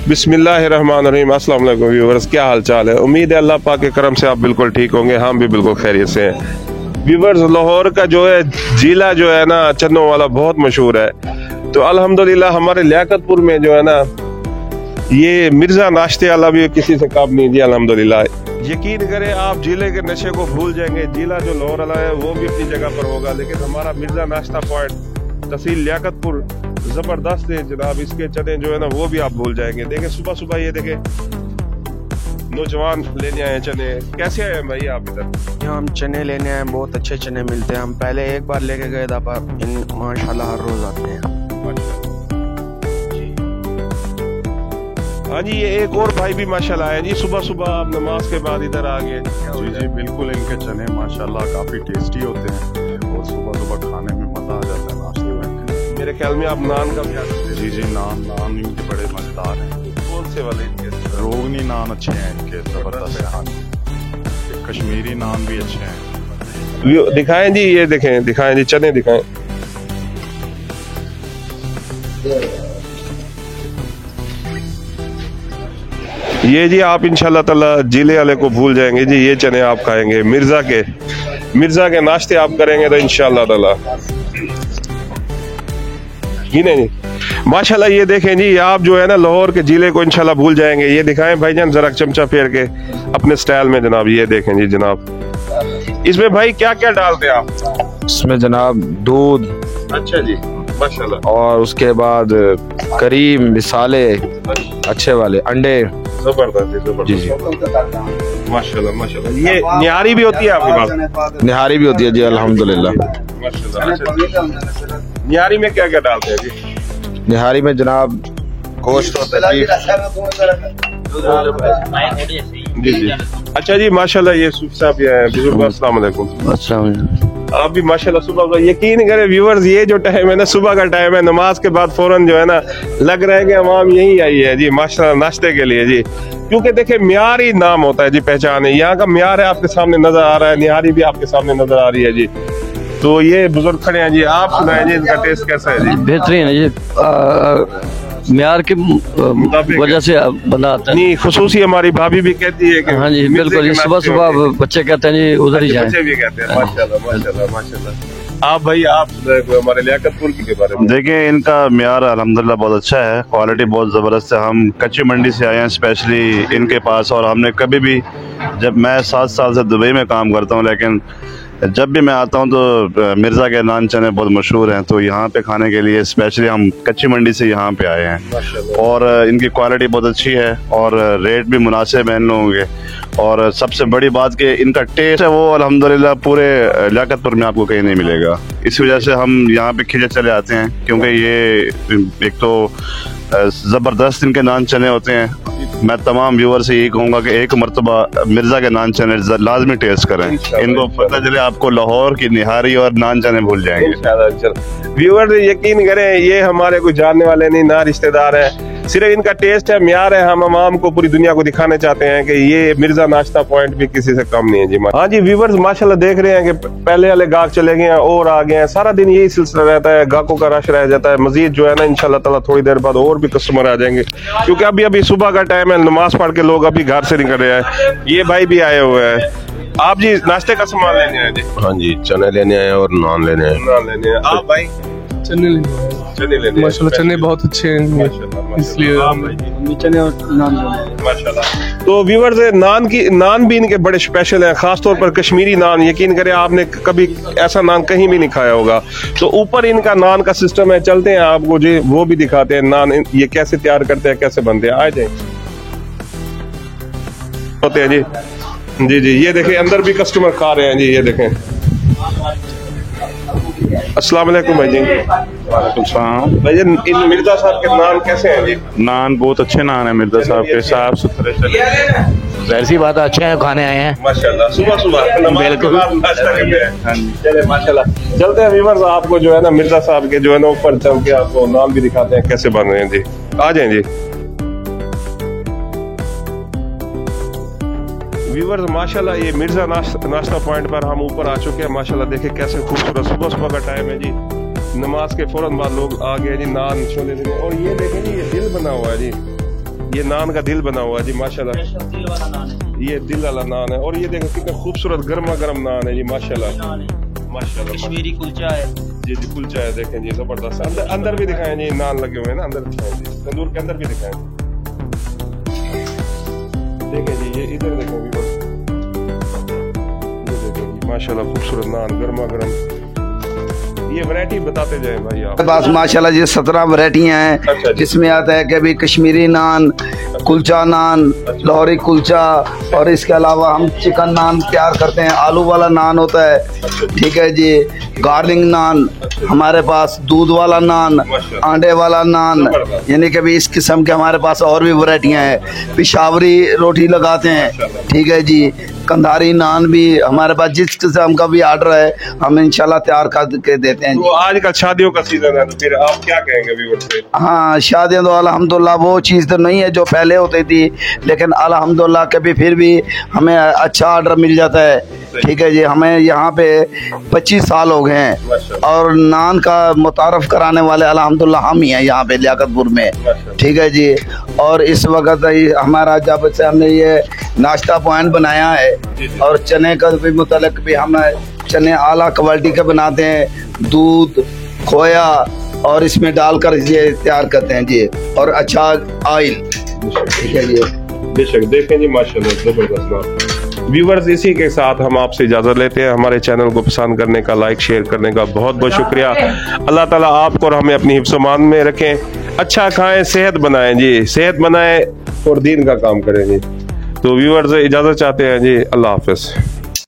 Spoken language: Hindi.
बिस्मिल्लाहिर्रहमानिर्रहीम। अस्सलाम वालेकुम व्यूअर्स, क्या हाल चाल है। उम्मीद है अल्लाह पाक के करम से आप बिल्कुल ठीक होंगे। हम भी बिल्कुल खैरियत से हैं। व्यूअर्स, लाहौर का जो है जिला जो है ना चन्नों वाला बहुत मशहूर है। तो अल्हम्दुलिल्लाह हमारे लियाकतपुर में जो है ना ये मिर्जा नाश्ते वाला भी किसी से कम नहीं जी। अल्हम्दुलिल्लाह यकीन करें आप जिले के नशे को भूल जाएंगे। जिला जो लाहौर वाला है वो भी अपनी जगह पर होगा, लेकिन हमारा मिर्जा नाश्ता पॉइंट तहसील लियाकतपुर जबरदस्त है जनाब। इसके चने जो है ना वो भी आप भूल जाएंगे। देखें सुबह सुबह ये देखें नौजवान लेने आए चने। कैसे आए हैं भाई आप इधर? यहाँ हम चने लेने आए, बहुत अच्छे चने मिलते हैं। हम पहले एक बार लेके गए था, इन माशाल्लाह हर रोज आते हैं। हाँ जी, ये एक और भाई भी माशाल्लाह है जी। सुबह सुबह आप नमाज के बाद इधर आ गए। जी जी बिल्कुल, इनके चने माशाल्लाह काफी टेस्टी होते हैं और सुबह सुबह खाने में मजा आ जाता है नाश्ते में। मेरे ख्याल में आप नान का क्या करते हैं? जी जी, नान इनके बड़े मजेदार हैं। कौन से वाले इनके? रोगनी नान अच्छे हैं इनके, जबरदस्त है। कश्मीरी नान भी अच्छे हैं। दिखाएं जी, ये देखें, दिखाएं जी चने दिखाएं। ये जी आप इंशाल्लाह ताला जिले वाले को भूल जाएंगे जी। ये चने आप खाएंगे मिर्जा के नाश्ते आप करेंगे तो इंशाल्लाह ताला ही नहीं माशाल्लाह। ये देखें जी, आप जो है ना लाहौर के जिले को इंशाल्लाह भूल जाएंगे। ये दिखाएं भाईजान जरा चमचा फेर के अपने स्टाइल में जनाब। ये देखें जी जनाब, इसमें भाई क्या क्या डालते हैं आप? इसमें जनाब दूध, अच्छा जी माशाल्लाह, और उसके बाद करीम मिसाले अच्छे वाले, अंडे। जबरदस्त जी जी माशाल्लाह माशाल्लाह। ये निहारी भी होती है आपके पास? निहारी भी होती है जी अल्हम्दुलिल्लाह। माशाल्लाह। निहारी में क्या क्या डालते हैं जी? निहारी में जनाब गोश्त होता है जी जी। अच्छा जी माशाल्लाह। ये सूफ साहब ये हैं बुजुर्ग, अस्सलाम वालेकुम। आप भी माशाल्लाह सुबह, यकीन करें व्यूअर्स, ये जो टाइम है ना सुबह का टाइम है, नमाज के बाद फौरन जो है ना लग रहा है कि अवाम यही आई है जी माशाल्लाह नाश्ते के लिए जी। क्योंकि देखिए म्यार ही नाम होता है जी, पहचान है। यहाँ का म्यार है आपके सामने नजर आ रहा है, निहारी भी आपके सामने नजर आ रही है जी। तो ये बुजुर्ग खड़े हैं जी, आप सुनाए जी इनका टेस्ट कैसा है जी? बेहतरीन है जी, म्यार की वजह से बना आता है। नहीं, खुसूसी हमारी भाभी भी कहती है कि हाँ जी बिल्कुल, सुबह सुबह बच्चे कहते हैं जी उधर ही जाएं। बच्चे भी कहते हैं माशाल्लाह माशाल्लाह माशाल्लाह। आप भाई आप हमारे लियाकतपुर के बारे में देखिए, इनका म्यार अल्हम्दुलिल्लाह बहुत अच्छा है, क्वालिटी बहुत ज़बरदस्त है। हम कच्ची मंडी से आए हैं स्पेशली इनके पास, और हमने कभी भी, जब मैं 7 साल से दुबई में काम करता हूँ, लेकिन जब भी मैं आता हूँ तो मिर्ज़ा के नान चने बहुत मशहूर हैं। तो यहाँ पे खाने के लिए स्पेशली हम कच्ची मंडी से यहाँ पे आए हैं, और इनकी क्वालिटी बहुत अच्छी है और रेट भी मुनासिब है इन लोगों के। और सबसे बड़ी बात कि इनका टेस्ट है वो अल्हम्दुलिल्लाह पूरे लियाकतपुर में आपको कहीं नहीं मिलेगा। इस वजह से हम यहाँ पे खिंचे चले आते हैं, क्योंकि ये एक तो ज़बरदस्त इनके नान चने होते हैं। मैं तमाम व्यूअर से यही कहूँगा कि एक मरतबा मिर्ज़ा के नान चने लाजमी टेस्ट करें। इनको पता चले आपको लाहौर की निहारी और नान चने भूल जाएंगे। व्यूअर यकीन करें, ये हमारे कोई जानने वाले नहीं, ना रिश्तेदार है, सिर्फ इनका टेस्ट है, म्यार है। हम आवाम को, पूरी दुनिया को दिखाने चाहते हैं कि ये मिर्जा नाश्ता पॉइंट भी किसी से कम नहीं है जी। हाँ जी व्यूअर्स, माशाल्लाह देख रहे हैं कि पहले वाले गाहक चले गए हैं और आ गए हैं। सारा दिन यही सिलसिला रहता है, गाहकों का रश रह जाता है। मजीद जो है ना इंशाल्लाह ताला थोड़ी देर बाद और भी कस्टमर आ जाएंगे, क्योंकि अभी सुबह का टाइम है, नमाज पढ़ के लोग अभी घर से निकल रहे हैं। ये भाई भी आए हुए हैं। आप जी नाश्ते का सामान लेने आए जी? हाँ जी, चने लेने आए और नान लेने आए। नान लेने आए। आप भाई? चने लेने माशाल्लाह, चने बहुत अच्छे हैं इसलिए चने और नान माशाल्लाह। तो व्यूअर्स, नान भी इनके बड़े स्पेशल हैं, खासतौर पर कश्मीरी नान। यकीन करें आपने कभी ऐसा नान कहीं भी नहीं खाया होगा। तो ऊपर इनका नान का सिस्टम है, चलते हैं आपको जी वो भी दिखाते हैं नान ये कैसे तैयार करते हैं, कैसे बनते हैं। आ जाए होते हैं जी। जी जी, ये देखें अंदर भी कस्टमर खा रहे हैं जी। ये देखें। अस्सलाम वालेकुम भाई जी। भाई इन मिर्जा साहब के नान कैसे हैं जी? नान बहुत अच्छे नान है मिर्जा साहब के, साफ सुथरे चले। वैसी बात अच्छे हैं, खाने आए हैं माशाल्लाह। सुबह सुबह नमाज के बाद नाश्ता करते हैं। चले माशाल्लाह। चलते हैं व्यूअर्स, आपको जो है ना मिर्जा साहब के जो है ना ऊपर चल के आपको नान भी दिखाते हैं कैसे बन रहे हैं जी। आ जाएं जी व्यूअर्स। माशाल्लाह ये मिर्जा नाश्ता पॉइंट पर हम ऊपर आ चुके हैं। माशाल्लाह देखिए कैसे खूबसूरत सुबह सुबह का टाइम है जी। नमाज के फौरन बाद लोग आ गए जी नान छोले देने। और ये देखें जी, ये दिल बना हुआ है जी, ये नान का दिल बना हुआ है जी माशाल्लाह। ये दिल वाला नान है। और ये देखो कितना खूबसूरत गर्मा गर्म नान है जी माशाल्लाह माशाल्लाह। कश्मीरी कुलचा है जी जी कुलचा है, देखें जी जबरदस्त। अंदर भी दिखाएं जी, नान लगे हुए हैं ना, अंदर दिखाएं जी, तंदूर के अंदर भी दिखाएं। देखें जी, ये इधर देखें भी, ये देखें जी माशाल्लाह खूबसूरत नान गर्मा गर्म। ये वैरायटी बताते जाए भाई आप। बस माशाल्लाह जी 17 वैरायटियाँ हैं। अच्छा जिसमें आता है कभी कश्मीरी नान, कुलचा नान, लाहौरी कुलचा, और इसके अलावा हम चिकन नान तैयार करते हैं। आलू वाला नान होता है, ठीक है जी। गार्लिक नान हमारे पास, दूध वाला नान, अंडे वाला नान, यानी कि भी इस किस्म के हमारे पास और भी वैरायटियाँ हैं। पिशावरी रोटी लगाते हैं, ठीक है जी। कंधारी नान भी हमारे पास, जिस किस्म का भी ऑर्डर है हम इंशाल्लाह तैयार करके देते हैं। तो आजकल शादियों का सीजन है, तो फिर आप क्या कहेंगे व्यूअर्स से? हाँ, शादियाँ तो अल्हम्दुलिल्लाह वो चीज़ तो नहीं है जो पहले होती थी, लेकिन अल्हम्दुलिल्लाह कभी फिर भी हमें अच्छा ऑर्डर मिल जाता है, ठीक है जी। हमें यहाँ पे 25 साल हो गए हैं और नान का मुतारफ कराने वाले अल्हम्दुलिल्लाह हम ही हैं यहाँ पे लियाकतपुर में, ठीक है जी। और इस वक्त हमारा जब से हमने ये नाश्ता पॉइंट बनाया है, और चने का भी मुतलक भी हम चने आला क्वालिटी के बनाते हैं, दूध खोया और इसमें डालकर ये तैयार करते हैं जी, और अच्छा ऑयल, ठीक है जी। बेशक देखें जी माशाल्लाह जबरदस्त। व्यूवर्स, इसी के साथ हम आपसे इजाजत लेते हैं। हमारे चैनल को पसंद करने का, लाइक शेयर करने का बहुत बहुत शुक्रिया। अल्लाह ताला आपको और हमें अपनी हिफ्ज़-ओ-मान में रखें। अच्छा खाएं, सेहत बनाएं जी, सेहत बनाएं और दीन का काम करें जी। तो व्यूवर्स इजाजत चाहते हैं जी, अल्लाह हाफिज।